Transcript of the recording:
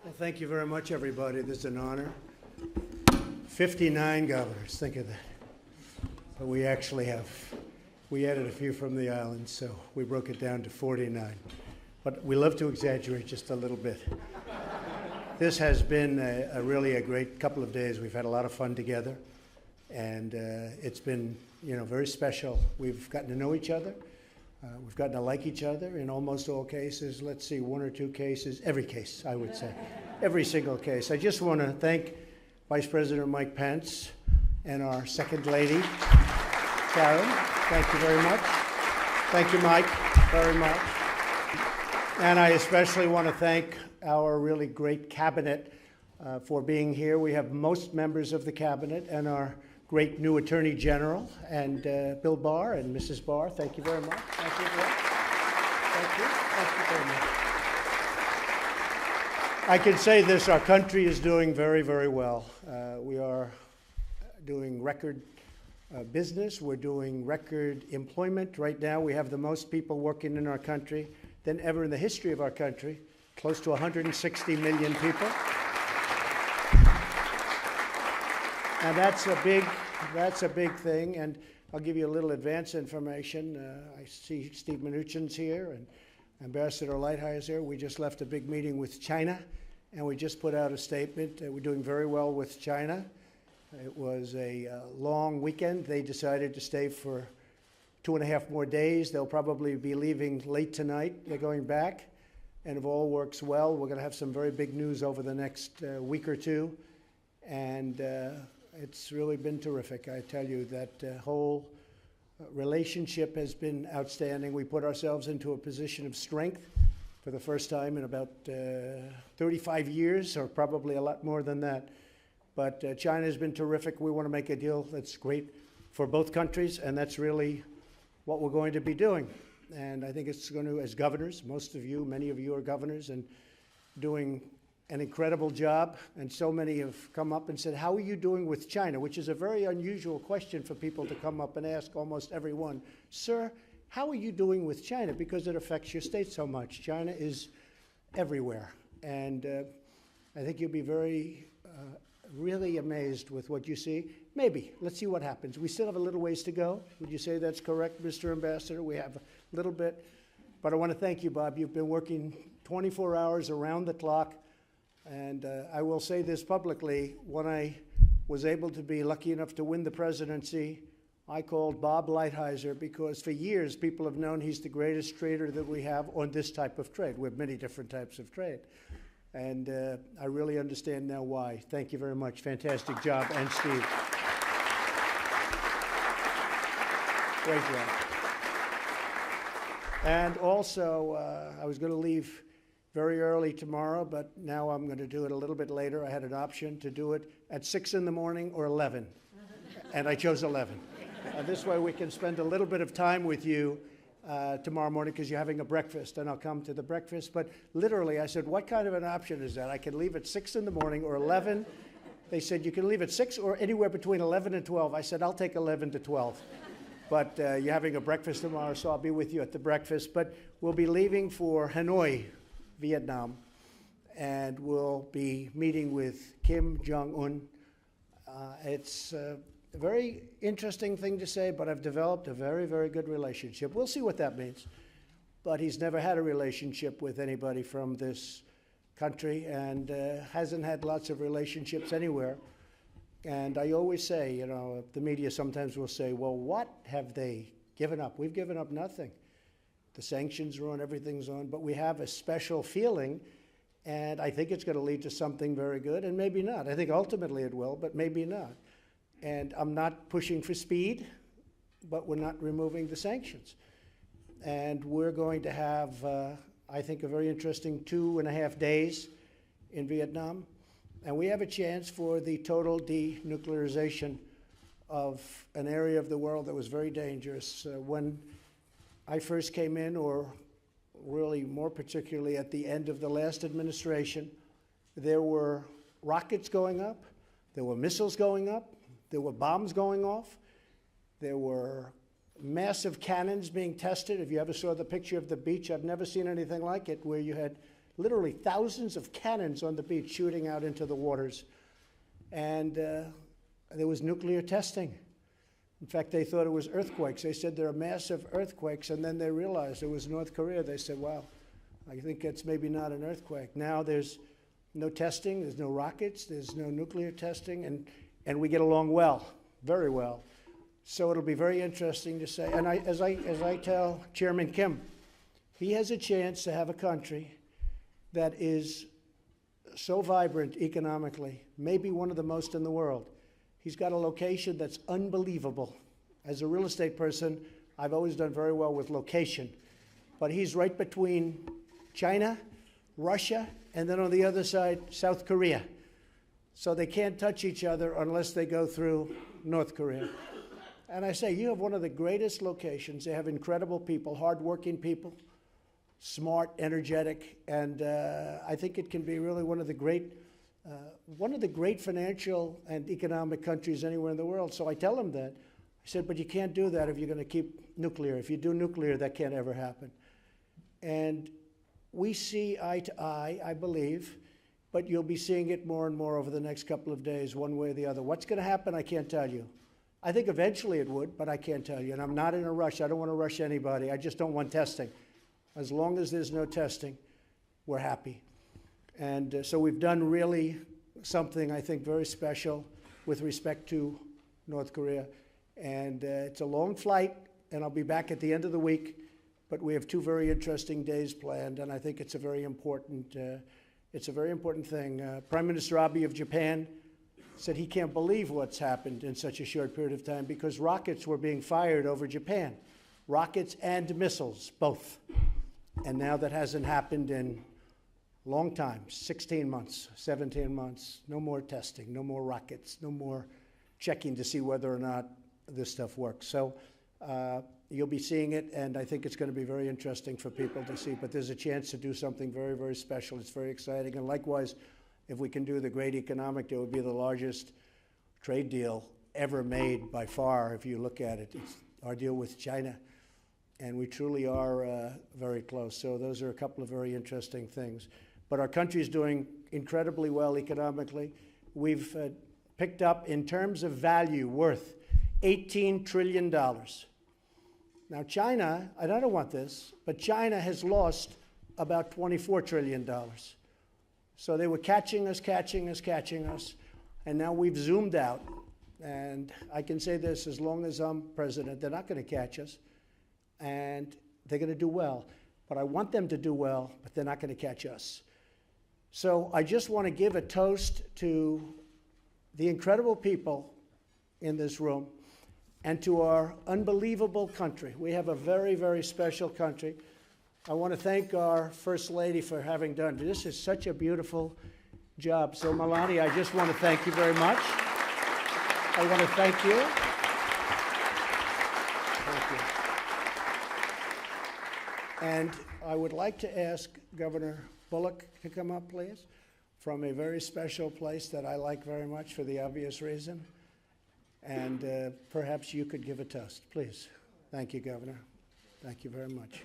Well, thank you very much, everybody. This is an honor. 59 governors, think of that. But we actually we added a few from the islands, so we broke it down to 49. But we love to exaggerate just a little bit. This has been really a great couple of days. We've had a lot of fun together, and it's been, very special. We've gotten to know each other. We've gotten to like each other in almost all cases. Let's see, one or two cases, every case, I would say, every single case. I just want to thank Vice President Mike Pence and our second lady, Karen. Thank you very much. Thank you, Mike, very much. And I especially want to thank our really great cabinet for being here. We have most members of the cabinet and our great new Attorney General, and Bill Barr and Mrs. Barr. Thank you very much. Thank you, Bill. Thank you. Thank you very much. I can say this, our country is doing very, very well. We are doing record business. We're doing record employment. Right now, we have the most people working in our country than ever in the history of our country, close to 160 million people. And that's a big thing, and I'll give you a little advance information. I see Steve Mnuchin's here, and Ambassador Lighthizer here. We just left a big meeting with China, and we just put out a statement. We're doing very well with China. It was a long weekend. They decided to stay for 2.5 more days. They'll probably be leaving late tonight. They're going back, and if all works well, we're going to have some very big news over the next week or two, and it's really been terrific. I tell you, that whole relationship has been outstanding. We put ourselves into a position of strength for the first time in about 35 years, or probably a lot more than that. But China has been terrific. We want to make a deal that's great for both countries, and that's really what we're going to be doing. And I think it's going to, as governors, many of you are governors, and doing an incredible job, and so many have come up and said, how are you doing with China? Which is a very unusual question for people to come up and ask almost everyone. Sir, how are you doing with China? Because it affects your state so much. China is everywhere. And I think you'll be very, really amazed with what you see. Maybe. Let's see what happens. We still have a little ways to go. Would you say that's correct, Mr. Ambassador? We have a little bit. But I want to thank you, Bob. You've been working 24 hours around the clock. And I will say this publicly, when I was able to be lucky enough to win the presidency, I called Bob Lighthizer because for years people have known he's the greatest trader that we have on this type of trade. We have many different types of trade. And I really understand now why. Thank you very much. Fantastic job. And Steve. Great job. And also, I was going to leave very early tomorrow, but now I'm going to do it a little bit later. I had an option to do it at 6 in the morning or 11, and I chose 11. This way we can spend a little bit of time with you tomorrow morning, because you're having a breakfast, and I'll come to the breakfast. But literally, I said, what kind of an option is that? I can leave at 6 in the morning or 11. They said, you can leave at 6 or anywhere between 11 and 12. I said, I'll take 11 to 12. But you're having a breakfast tomorrow, so I'll be with you at the breakfast. But we'll be leaving for Hanoi, Vietnam, and we'll be meeting with Kim Jong-un. It's a very interesting thing to say, but I've developed a very, very good relationship. We'll see what that means. But he's never had a relationship with anybody from this country, and hasn't had lots of relationships anywhere. And I always say, the media sometimes will say, well, what have they given up? We've given up nothing. The sanctions are on, everything's on, but we have a special feeling, and I think it's going to lead to something very good, and maybe not. I think ultimately it will, but maybe not. And I'm not pushing for speed, but we're not removing the sanctions. And we're going to have, I think, a very interesting 2.5 days in Vietnam, and we have a chance for the total denuclearization of an area of the world that was very dangerous. When I first came in, or really more particularly at the end of the last administration, there were rockets going up, there were missiles going up, there were bombs going off, there were massive cannons being tested. If you ever saw the picture of the beach, I've never seen anything like it, where you had literally thousands of cannons on the beach shooting out into the waters. And there was nuclear testing. In fact, they thought it was earthquakes. They said there are massive earthquakes, and then they realized it was North Korea. They said, wow, I think it's maybe not an earthquake. Now there's no testing, there's no rockets, there's no nuclear testing, and we get along well, very well. So it'll be very interesting to say, and as I tell Chairman Kim, he has a chance to have a country that is so vibrant economically, maybe one of the most in the world. He's got a location that's unbelievable. As a real estate person, I've always done very well with location. But he's right between China, Russia, and then on the other side, South Korea. So they can't touch each other unless they go through North Korea. And I say, you have one of the greatest locations. They have incredible people, hardworking people, smart, energetic, and I think it can be really one of the great financial and economic countries anywhere in the world. So I tell them that. I said, but you can't do that if you're going to keep nuclear. If you do nuclear, that can't ever happen. And we see eye to eye, I believe, but you'll be seeing it more and more over the next couple of days, one way or the other. What's going to happen, I can't tell you. I think eventually it would, but I can't tell you. And I'm not in a rush. I don't want to rush anybody. I just don't want testing. As long as there's no testing, we're happy. And so we've done really something, I think, very special with respect to North Korea. And it's a long flight, and I'll be back at the end of the week. But we have 2 very interesting days planned, and I think it's a very important thing. Prime Minister Abe of Japan said he can't believe what's happened in such a short period of time because rockets were being fired over Japan. Rockets and missiles, both. And now that hasn't happened in a long time, 16 months, 17 months. No more testing, no more rockets, no more checking to see whether or not this stuff works. So you'll be seeing it, and I think it's going to be very interesting for people to see. But there's a chance to do something very, very special. It's very exciting. And likewise, if we can do the great economic deal, it would be the largest trade deal ever made by far, if you look at it. It's our deal with China. And we truly are very close. So those are a couple of very interesting things. But our country is doing incredibly well economically. We've picked up, in terms of value, worth $18 trillion. Now China, and I don't want this, but China has lost about $24 trillion. So they were catching us, and now we've zoomed out. And I can say this, as long as I'm president, they're not going to catch us, and they're going to do well. But I want them to do well, but they're not going to catch us. So I just want to give a toast to the incredible people in this room and to our unbelievable country. We have a very, very special country. I want to thank our First Lady for having done this. Is such a beautiful job. So Melania, I just want to thank you very much. I want to thank you. Thank you. And I would like to ask Governor Bullock to come up, please, from a very special place that I like very much for the obvious reason. And perhaps you could give a toast, please. Thank you, Governor. Thank you very much.